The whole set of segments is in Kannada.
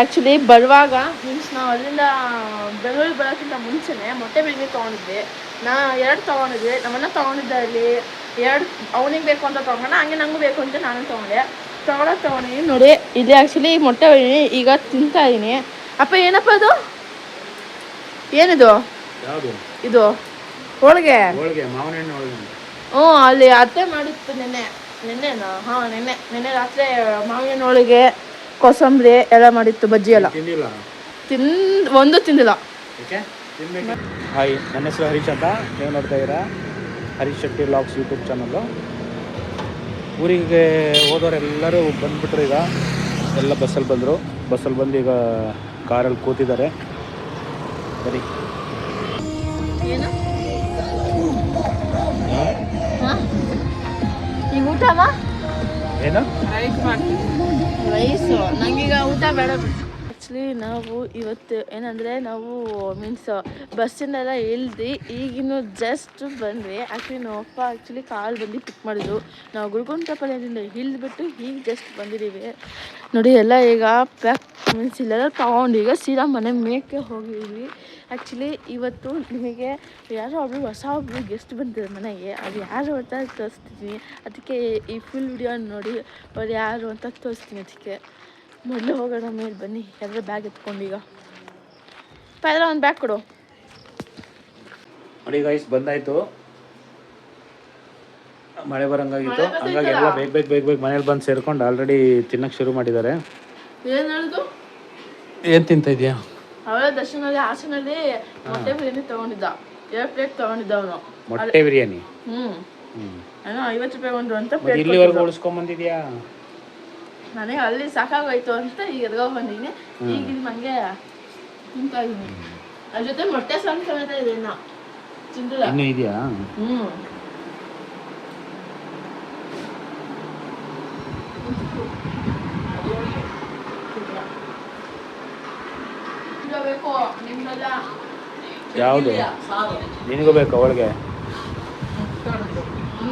ಆ್ಯಕ್ಚುಲಿ ಬರುವಾಗ ಮೀನ್ಸ್ ನಾವು ಅಲ್ಲಿಂದ ಬೆಂಗಳೂರಿಗೆ ಬರೋಕ್ಕಿಂತ ಮುಂಚೆನೇ ಮೊಟ್ಟೆ ಬಿರಿಯಾನಿ ತೊಗೊಂಡಿದ್ವಿ. ನಾ 2 ತೊಗೊಂಡಿದ್ವಿ. ನಮ್ಮನ್ನ ತೊಗೊಂಡಿದ್ದೆ ಅಲ್ಲಿ 2 ಅವನಿಗೆ ಬೇಕು ಅಂತ ತೊಗೊಂಡ, ಹಂಗೆ ನನಗೂ ಬೇಕು ಅಂತ ನಾನು ತೊಗೊಂಡಿದ್ದೀನಿ ನೋಡಿ. ಇಲ್ಲಿ ಆ್ಯಕ್ಚುಲಿ ಮೊಟ್ಟೆ ಬಿರಿಯಾನಿ ಈಗ ತಿಂತಾ ಇದ್ದೀನಿ. ಅಪ್ಪ ಏನಪ್ಪ ಅದು, ಏನಿದು? ಇದು ಹೋಳಿಗೆ. ಹ್ಞೂ, ಅಲ್ಲಿ ಅತ್ತೆ ಮಾಡಿತ್ತು ನೆನ್ನೆನಾ? ಹಾಂ, ನೆನ್ನೆ ರಾತ್ರಿ ಮಾವಿನ ಹೋಳಿಗೆ, ಕೋಸಂಬರಿ ಎಲ್ಲ ಮಾಡಿತ್ತು, ಬಜ್ಜಿ ಎಲ್ಲ ಒಂದು ತಿಂದಿಲ್ಲ. ಹಾಯ್, ನನ್ನ ಹೆಸರು ಹರೀಶ್ ಅಂತ. ನೀವು ನೋಡ್ತಾ ಇದ್ದೀರಾ Harish Shetty vlogs YouTube channel. ಊರಿಗೆ ಹೋದವರೆಲ್ಲರೂ ಬಂದುಬಿಟ್ರು. ಈಗ ಎಲ್ಲ ಬಸ್ಸಲ್ಲಿ ಬಂದು ಈಗ ಕಾರಲ್ಲಿ ಕೂತಿದ್ದಾರೆ. ಬರೀ ಈಗ ಊಟ ಏನು ರೈಸು, ನಂಗೀಗ ಊಟ ಬೇಡ. ಆ್ಯಕ್ಚುಲಿ ನಾವು ಇವತ್ತು ಏನಂದರೆ ನಾವು ಮೀನ್ಸ್ ಬಸ್ಸಿಂದೆಲ್ಲ ಇಳ್ದು ಈಗಿನ್ನೂ ಜಸ್ಟ್ ಬಂದ್ವಿ. ಆ್ಯಕ್ಚುಲಿ ನಮ್ಮ ಅಪ್ಪ ಕಾಲ್ ಬಂದು ಪಿಕ್ ಮಾಡಿದ್ರು. ನಾವು ಗುರುಗುಂಟೆಪಾಳ್ಯದಿಂದ ಇಳಿದ್ಬಿಟ್ಟು ಈಗ ಜಸ್ಟ್ ಬಂದಿದ್ದೀವಿ ನೋಡಿ. ಎಲ್ಲ ಈಗ ಪ್ಯಾಕ್ ಮೀನ್ಸ್ ಇಲ್ಲೆಲ್ಲ ತೊಗೊಂಡು ಈಗ ಸೀದಾ ಮನೆ ಮೇಕೆ ಹೋಗಿದ್ವಿ. ಆ್ಯಕ್ಚುಲಿ ಇವತ್ತು ನಿಮಗೆ ಯಾರೋ ಒಬ್ಬರು ಗೆಸ್ಟ್ ಬಂದಿದ್ದಾರೆ ಮನೆಗೆ. ಅದು ಯಾರು ಅಂತ ತೋರಿಸ್ತೀನಿ. ಅದಕ್ಕೆ ಈ ಫುಲ್ ವಿಡಿಯೋ ನೋಡಿ ಅವ್ರು ಯಾರು ಅಂತ ತೋರಿಸ್ತೀನಿ. ಅದಕ್ಕೆ ಮೊದಲು ಹೋಗೋಣ, ಮೇಲೆ ಬನ್ನಿ. ಎಲ್ಲರೂ ಬ್ಯಾಗ್ ಎತ್ಕೊಂಡು ಈಗ ಪೈಲ ಒಂದು ಬ್ಯಾಗ್ ಕೊಡು ನೋಡಿ. ಗೈಸ್ ಬಂದಾಯಿತು, ಮಳೆ ಬರೋಂಗಾಗಿತ್ತು. ಹಂಗಾಗಿ ಎಲ್ಲ ಬೇಗ ಮನೇಲಿ ಬಂದು ಸೇರ್ಕೊಂಡು ಆಲ್ರೆಡಿ ತಿನ್ನಕ್ಕೆ ಶುರು ಮಾಡಿದ್ದಾರೆ. ಏನು ತಿಂತ ಇದೆಯಾ? ಅವಳ ದರ್ಶನಲ್ಲಿ ಹಾಸನಲ್ಲಿ ಮೊಟ್ಟೆ ಬಿರಿಯಾನಿ ತೊಗೊಂಡಿದ್ದ. 2 ಪ್ಲೇಟ್ ತೊಗೊಂಡಿದ್ದ ಅವನು ಮೊಟ್ಟೆ ಬಿರಿಯಾನಿ. ಏನೋ 50 ರೂಪಾಯಿ ಒಂದು ಅಂತ ಇಲ್ಲಿವರೆಗೂ ಉಳಿಸ್ಕೊಂಬಂದಿದ್ಯಾ? ನನಗೆ ಅಲ್ಲಿ ಸಾಕಾಗೋಯ್ತು ಅಂತ ಈಗ ಎದ್ಗೋ ಬಂದಿದ್ದೀನಿ. ಈಗ ಇಲ್ಲಿ ನನಗೆ ತಿಂತಾ ಇದ್ದೀನಿ. ಅದ್ರ ಜೊತೆ ಮೊಟ್ಟೆ ಸಮೇತ ಇದೆ, ಇನ್ನು ತಿಂದಿಲ್ಲ. ಇನ್ನೂ ಇದೆಯಾ? ಯಾವುದು ನಿನಗೂ ಬೇಕಾ ಹೋಳಿಗೆ?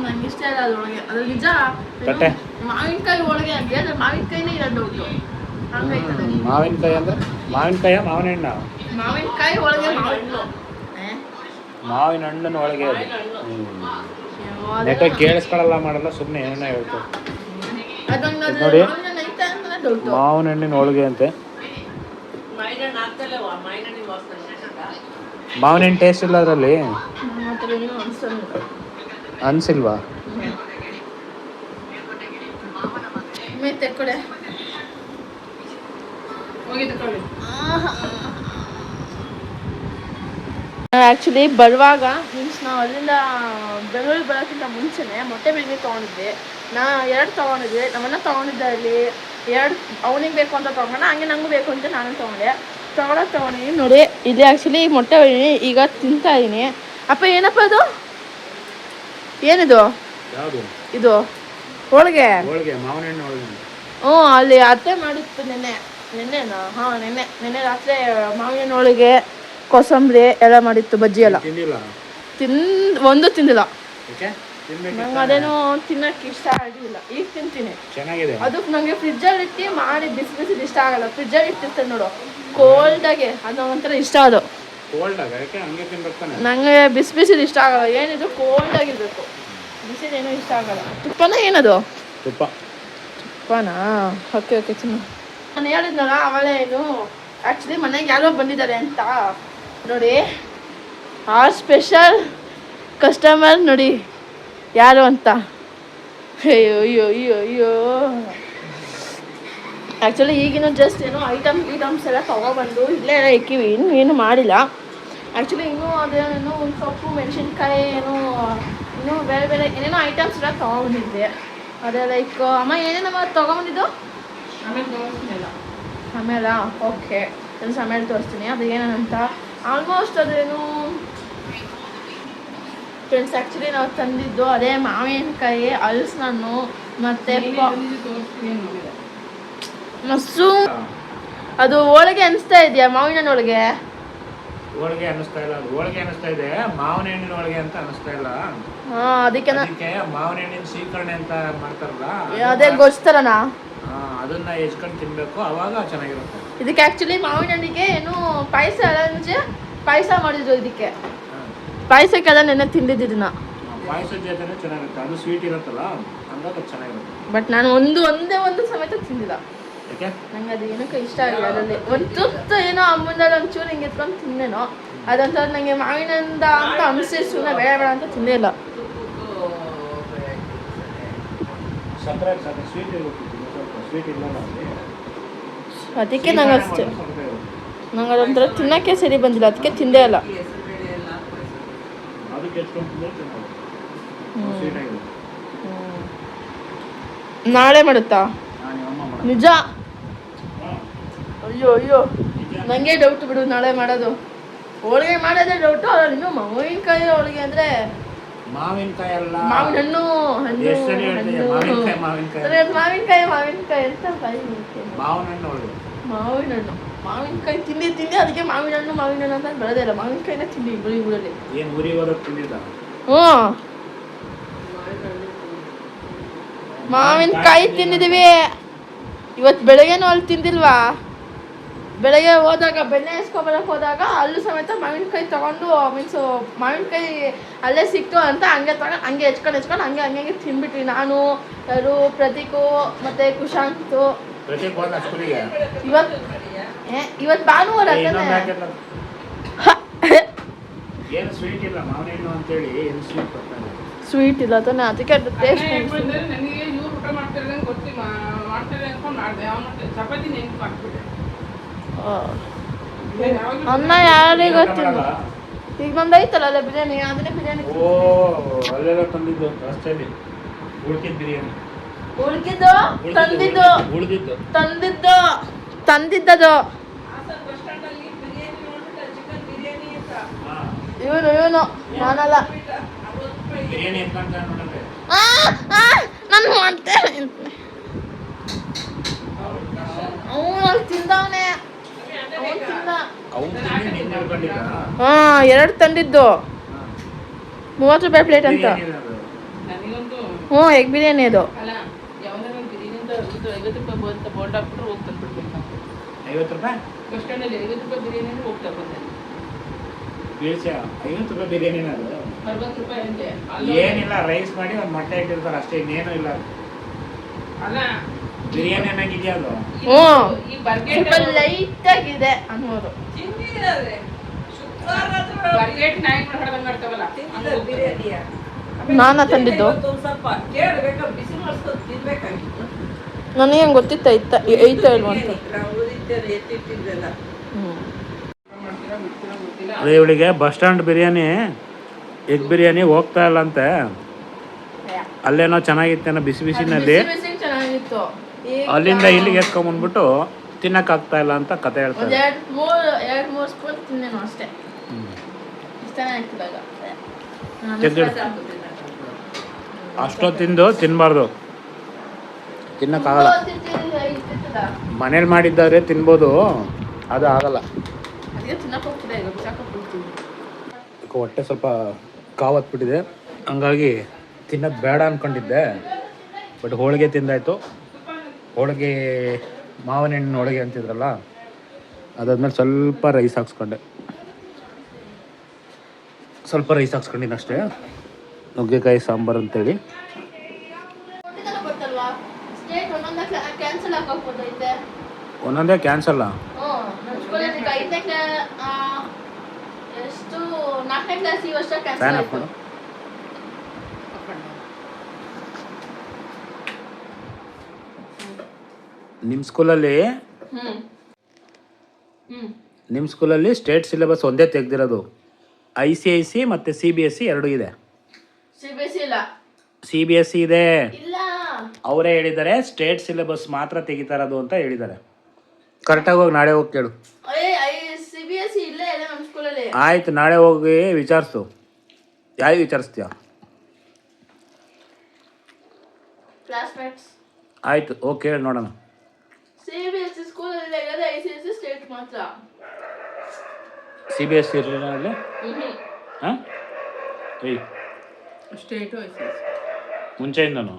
ನಂಗೆ ಇಷ್ಟ ಇಲ್ಲ ಅದು ಹೋಳಿಗೆ. ಅದ್ರ ನಿಜ ತಟ್ಟೆ ಮಾವಿನಕಾಯಿ ಹೋಳಿಗೆ ಅಂದ್ರೆ ಮಾವಿನಕಾಯಿನೇ ಇರೋದು ಡೌಟು. ಹಂಗೈತದೆ. ಮಾವಿನಕಾಯಿ ಅಂದ್ರೆ ಮಾವಿನಕಾಯ ಮಾವಿನ ಹಣ್ಣ? ಮಾವಿನಕಾಯಿ ಹೋಳಿಗೆ, ಮಾವಿನ ಹಣ್ಣನ ಹೋಳಿಗೆ ಅದು. ನೆಟ್ಟಾಗಿ ಕೇಳಿಸ್ಕೊಳ್ಳಲ್ಲ, ಮಾಡಲ್ಲ, ಸುಮ್ಮನೆ ಏನೋ ಹೇಳ್ತಾರೆ ನೋಡಿ. ಮಾವಿನ ಹಣ್ಣಿನ ಹೋಳಿಗೆ ಅಂತೆ. ಮಾವಿನ ಹಣ್ಣು ಟೇಸ್ಟ್ ಇಲ್ಲ ಅದರಲ್ಲಿ? ಅನ್ಸಿಲ್ವಾ? ಆ್ಯಕ್ಚುಲಿ ಬರುವಾಗ ಮೀನ್ಸ್ ನಾವು ಅಲ್ಲಿಂದ ಬೆಂಗಳೂರಿಗೆ ಬರೋಕ್ಕಿಂತ ಮುಂಚೆನೇ ಮೊಟ್ಟೆ ಬಿರಿಯಾನಿ ತೊಗೊಂಡಿದ್ವಿ. ನಾ 2 ತೊಗೊಂಡಿದ್ವಿ. ನಮ್ಮನ್ನ ತೊಗೊಂಡಿದ್ದೆ ಅಲ್ಲಿ 2 ಅವನಿಗೆ ಬೇಕು ಅಂತ ತೊಗೊಂಡ, ಹಂಗೆ ನನಗೂ ಬೇಕು ಅಂತ ನಾನು ತೊಗೊಂಡಿದ್ದೀನಿ ನೋಡಿ. ಇಲ್ಲಿ ಆ್ಯಕ್ಚುಲಿ ಮೊಟ್ಟೆ ಬಿರಿಯಾನಿ ಈಗ ತಿಂತಾ ಇದ್ದೀನಿ. ಅಪ್ಪ ಏನಪ್ಪ ಅದು, ಏನಿದು? ಇದು ಹೋಳಿಗೆ. ಹ್ಞೂ, ಅಲ್ಲಿ ಅತ್ತೆ ಮಾಡಿತ್ತು ನೆನ್ನೆನಾ? ಹಾಂ, ನೆನ್ನೆ ರಾತ್ರಿ ಮಾವಿನ ಹೋಳಿಗೆ, ಕೋಸಂಬರಿ ಎಲ್ಲ ಮಾಡಿತ್ತು, ಬಜ್ಜಿ ಎಲ್ಲ ಒಂದು ತಿಂದಿಲ್ಲ. ನಂಗೆ ಅದೇನೋ ತಿನ್ನಕ್ಕೆ ಇಷ್ಟ ಆಗಿಲ್ಲ. ಈಗ ತಿಂತೀನಿ, ಅದು ನಂಗೆ ಫ್ರಿಜ್ಜಲ್ಲಿ ಇಟ್ಟು ಮಾಡಿ ಬಿಸಿ ಇಷ್ಟ ಆಗಲ್ಲ. ಫ್ರಿಜ್ಜಲ್ಲಿ ಇಟ್ಟಿರ್ತಾರೆ ನೋಡು ಕೋಲ್ಡಾಗೆ, ಅದು ಒಂಥರ ಇಷ್ಟ. ಅದು ನಂಗೆ ಬಿಸಿ ಇಷ್ಟ ಆಗಲ್ಲ. ಏನಿದು ಕೋಲ್ಡಾಗಿರ್ಬೇಕು, ಬಿಸಿದೇನೋ ಇಷ್ಟ ಆಗಲ್ಲ. ತುಪ್ಪನ ಏನದು? ತುಪ್ಪನಾ? ಓಕೆ ಚಿನ್ನ. ನಾನು ಹೇಳಿದ್ನಲ್ಲ ಅವಳೇ ಏನು ಆ್ಯಕ್ಚುಲಿ ಮನೆಗೆ ಯಾರೋ ಬಂದಿದ್ದಾರೆ ಅಂತ ನೋಡಿ. ಆ ಸ್ಪೆಷಲ್ ಕಸ್ಟಮರ್ ನೋಡಿ ಯಾರು ಅಂತ. ಅಯ್ಯೋ ಆ್ಯಕ್ಚುಲಿ ಈಗಿನ ಜಸ್ಟ್ ಏನೋ ಐಟಮ್ಸ್ ಎಲ್ಲ ತೊಗೊಬಂದು ಇಲ್ಲೇ ಎಲ್ಲ ಇಕ್ಕಿವಿ. ಏನು ಮಾಡಿಲ್ಲ ಆ್ಯಕ್ಚುಲಿ. ಅದೇನೋ ಒಂದು ಸೊಪ್ಪು, ಮೆಣಸಿನ್ಕಾಯಿ, ಇನ್ನೂ ಬೇರೆ ಏನೇನೋ ಐಟಮ್ಸ್ ಎಲ್ಲ ತೊಗೊಬಂದಿದ್ದೆ. ಅದೇ ಲೈಕ್ ಅಮ್ಮ ಏನೇನಮ್ಮ ತೊಗೊಬಂದಿದ್ದು? ಆಮೇಲೆ ಓಕೆ ಆಮೇಲೆ ತೋರಿಸ್ತೀನಿ ಅದು ಏನಂತ. ಆಲ್ಮೋಸ್ಟ್ ಅದೇನು ಫ್ರೆಂಡ್ಸ್ ಆ್ಯಕ್ಚುಲಿ ನಾವು ತಂದಿದ್ದು ಅದೇ ಮಾವಿನಕಾಯಿ, ಹಲಸಿನಣ್ಣು ಮತ್ತು ಅದು ಹೋಳಿಗೆ ಅನಿಸ್ತಾ ಇದೆಯಾ? ಮಾವಿನ ಹೋಳಿಗೆ ಅನಿಸ್ತಾ ಇಲ್ಲ. ಅದು ಹೋಳಿಗೆ ಅನಿಸ್ತಾ ಇದೆ, ಮಾವಿನ ಹಣ್ಣಿನ ಹೋಳಿಗೆ ಅಂತ ಅನಿಸ್ತಾ ಇಲ್ಲ. ಅದಕ್ಕೆ ಮಾವಿನ ಹಣ್ಣಿನ ಸ್ವೀಕರಣೆ ಅಂತ ಮಾಡ್ತಾರಲ್ಲ, ಅದೇ ಗೊಜ್ತರನಾ? ಅದನ್ನ ಹೆಚ್ಕೊಂಡು ತಿನ್ಬೇಕು, ಅವಾಗ ಚೆನ್ನಾಗಿರುತ್ತೆ. ಇದಕ್ಕೆ ಆ್ಯಕ್ಚುಲಿ ಮಾವಿನ ಹಣ್ಣಿಗೆ ಏನು ಪಾಯಸ ಪಾಯಸ ಮಾಡಿದ್ರು. ಇದಕ್ಕೆ ಪಾಯಸಕ್ಕೆಲ್ಲ ನೆನ್ನೆ ತಿಂದಿದ್ದು ಇದನ್ನ. ಪಾಯಸದ ಜೊತೆನೇ ಚೆನ್ನಾಗಿರುತ್ತೆ, ಅದು ಸ್ವೀಟ್ ಇರುತ್ತಲ್ಲ ಹಂಗಾಗಿ ಅದು ಚೆನ್ನಾಗಿರುತ್ತೆ. ಬಟ್ ನಾನು ಒಂದೇ ಒಂದು ಸಮೇತ ತಿಂದಿಲ್ಲ. ಯಾಕೆ? ನಂಗೆ ಅದು ಏನಕ್ಕೆ ಇಷ್ಟ ಆಗಿಲ್ಲ. ಅದರಲ್ಲಿ ಒಂದು ತುತ್ತು ಏನೋ ಅಮ್ಮನಲ್ಲಿ ಒಂಚೂರು ಹಿಂಗೆ ಎತ್ಕೊಂಡು ತಿಂದೇನೋ, ಅದಂತ ನನಗೆ ಮಾವಿನಿಂದ ಅಂತ ಅನಿಸಿ ಸುಮ್ಮನೆ ಬೇಡ ಅಂತ ತಿಂದೇ ಇಲ್ಲ. ಸಕ್ಕರೆ ಸ್ವೀಟ್ ಇರುತ್ತೆ, ಸ್ವೀಟ್ ಇಲ್ಲ ಅದಕ್ಕೆ ನಂಗೆ ಅಷ್ಟೇ, ನಂಗೆ ಅದೊಂಥರ ತಿನ್ನೋಕ್ಕೆ ಸರಿ ಬಂದಿಲ್ಲ, ಅದಕ್ಕೆ ತಿಂದೇ ಇಲ್ಲ. ನಾಳೆ ಮಾಡುತ್ತಾ? ನಿಜ? ಅಯ್ಯೋ ನನಗೆ ಡೌಟ್ ಬಿಡು ನಾಳೆ ಮಾಡೋದು. ಹೋಳಿಗೆ ಮಾಡೋದೇ ಡೌಟು, ಇನ್ನು ಮಾವಿನಕಾಯಿ ಹೋಳಿಗೆ ಅಂದರೆ ಮಾವಿನಕಾಯಿ ಅಲ್ಲ, ಮಾವಿನ ಹಣ್ಣು ಮಾವಿನಕಾಯಿ ಅಂತ ಮಾವಿನ ಹಣ್ಣು ಮಾವಿನಕಾಯಿ ತಿಂದಿ ಅದಕ್ಕೆ ಮಾವಿನ ಹಣ್ಣು ಅಂತ ಬೆಳೆದೇ ಇಲ್ಲ. ಮಾವಿನಕಾಯಿನ ತಿಂದಿ ಊರಲ್ಲಿ. ಹ್ಞೂ ಮಾವಿನಕಾಯಿ ತಿಂದಿದ್ದೀವಿ. ಇವತ್ತು ಬೆಳಗ್ಗೆನೂ ಅಲ್ಲಿ ತಿಂದಿಲ್ವಾ? ಬೆಳಗ್ಗೆ ಹೋದಾಗ ಬೆಣ್ಣೆ ಎಸ್ಕೊಬರಕ್ಕೆ ಹೋದಾಗ ಅಲ್ಲೂ ಸಮೇತ ಮಾವಿನಕಾಯಿ ತೊಗೊಂಡು ಮಾವಿನಕಾಯಿ ಅಲ್ಲೇ ಸಿಕ್ತು ಅಂತ ಹಂಗೆ ತಗೊಂಡು ಹಂಗೆ ಹೆಚ್ಕೊಂಡು ಹಂಗೆ ತಿಂದ್ಬಿಟ್ವಿ. ನಾನು, ಯಾರು, ಪ್ರತೀಕು ಮತ್ತು ಕುಶಾಂತು. ಇವತ್ತು ಭಾನುವಾರ ಸ್ವೀಟ್ ಇಲ್ಲ ತಾನೆ, ಅದಕ್ಕೆ ಟೇಸ್ಟ್ ಅನ್ನ ಯಾರಿಗೆ ಗೊತ್ತಿಲ್ಲ. ಈಗ ನಮ್ದು ಐತಲ್ಲ ಅಲ್ಲ ಬಿರಿಯಾನಿ, ಅದನ್ನೇ ಬಿರಿಯಾನಿ. ಉಳ್ಕಿದ್ದು ತಂದಿದ್ದದು ಇವನು ನಾನಲ್ಲ. ನಾನು ಮಾಡ್ತೇನೆ ಅವನು ತಿಂದವನೇ. ಎರಡು ತಂದಿದ್ದು 30 ರೂಪಾಯಿ ಪ್ಲೇಟ್ ಅಂತ. ಎಗ್ ಬಿರಿಯಾನಿ ಅದು. 50 ರೂಪಾಯಿ ಬಿರಿಯಾನಿ ಏನಿಲ್ಲ, ರೈಸ್ ಮಾಡಿ ಒಂದು ಮೊಟ್ಟೆ ಇಟ್ಟಿರ್ತಾರೆ ಅಷ್ಟೇ, ಇನ್ನೇನು ಇಲ್ಲ. ಬಿರಿಯಾನಿ ಅನ್ನಂಗಿದ್ಯಾ ಅದು? ಲೈಟ್ ಆಗಿದೆ ಅನ್ನೋದು. ನಾನ ತಂದಿದ್ದು ನನಗೆ ಗೊತ್ತಿತ್ತ ಐತ ಇಲ್ವ ಅಂತ. ಅದೇ ಇವಳಿಗೆ bus stand biryani, egg biryani ಹೋಗ್ತಾ ಇಲ್ಲ ಅಂತೆ. ಅಲ್ಲೇನೋ ಚೆನ್ನಾಗಿತ್ತೇನೋ ಬಿಸಿ ಬಿಸಿನಲ್ಲಿ, ಅಲ್ಲಿಂದ ಇಲ್ಲಿಗೆ ಎತ್ಕೊಂಡ್ಬಂದ್ಬಿಟ್ಟು ತಿನ್ನಕ್ಕಾಗ್ತಾ ಇಲ್ಲ ಅಂತ ಕತೆ ಹೇಳ್ತಾರೆ. ಅಷ್ಟೊತ್ತು ತಿನ್ನಬಾರ್ದು, ತಿನ್ನಕ್ಕಾಗಲ್ಲ. ಮನೇಲಿ ಮಾಡಿದ್ದಾರೆ ತಿನ್ಬೋದು, ಅದು ಆಗಲ್ಲ. ಹೊಟ್ಟೆ ಸ್ವಲ್ಪ ಕಾವತ್ಬಿಟ್ಟಿದೆ, ಹಂಗಾಗಿ ತಿನ್ನೋದು ಬೇಡ ಅಂದ್ಕೊಂಡಿದ್ದೆ. ಬಟ್ ಹೋಳಿಗೆ ತಿಂದಾಯಿತು. ಹೋಳಿಗೆ ಮಾವಿನ ಹಣ್ಣಿನ ಹೋಳಿಗೆ ಅಂತಿದ್ರಲ್ಲ, ಅದಾದ್ಮೇಲೆ ಸ್ವಲ್ಪ ರೈಸ್ ಹಾಕ್ಸ್ಕೊಂಡೆ, ಅಷ್ಟೇ. ನುಗ್ಗೆಕಾಯಿ ಸಾಂಬಾರು ಅಂತೇಳಿ. ಒಂದೊಂದೇ ಕ್ಯಾನ್ಸಲ್ಲ. ಫ್ಯಾನ್ ಹಾಕ್ಕೊಂಡು ನಿಮ್ಮ ಸ್ಕೂಲಲ್ಲಿ ಸ್ಟೇಟ್ ಸಿಲೆಬಸ್ ಒಂದೇ ತೆಗ್ದಿರೋದು. ICIC ಮತ್ತು CBSE ಎರಡೂ ಇದೆ. CBSE ಇದೆ, ಅವರೇ ಹೇಳಿದ್ದಾರೆ. ಸ್ಟೇಟ್ ಸಿಲೆಬಸ್ ಮಾತ್ರ ತೆಗಿತಾರದು ಅಂತ ಹೇಳಿದ್ದಾರೆ. ಕರೆಕ್ಟಾಗಿ ಹೋಗಿ ನಾಳೆ ಹೋಗಿ ಕೇಳು. ಆಯ್ತು, ನಾಳೆ ಹೋಗಿ ವಿಚಾರಿಸು. ಯಾರು ವಿಚಾರಿಸ್ತೀಯ? ಆಯ್ತು, ಓಕೆ, ಹೇಳಿ ನೋಡೋಣ. CBSE ಇರಲಿಲ್ಲ ಅಲ್ಲಿ? ಹಾಂ, ಮುಂಚೆಯಿಂದನು